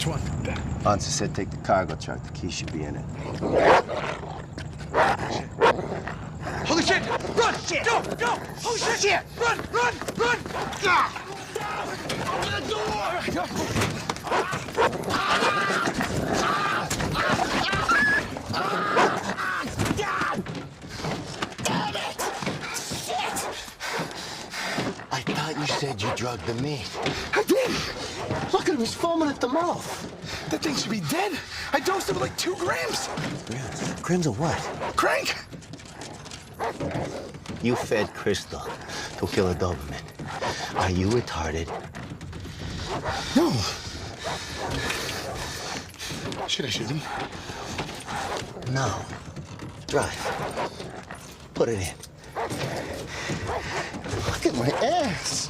Which one? Answer said take the cargo truck. The key should be in it. Holy shit! Run! Shit! Go! Go! Holy shit! Run! Run! Run! Open the door! Damn it! Shit! I thought you said you drugged the meat. I did! Look at him, he's foaming at the mouth. That thing should be dead. I dosed it with like 2 grams. Grams of what? Crank! You fed Crystal to kill a Doberman. Are you retarded? No. Shit, I shouldn't. No. Drive. Put it in. Look at my ass.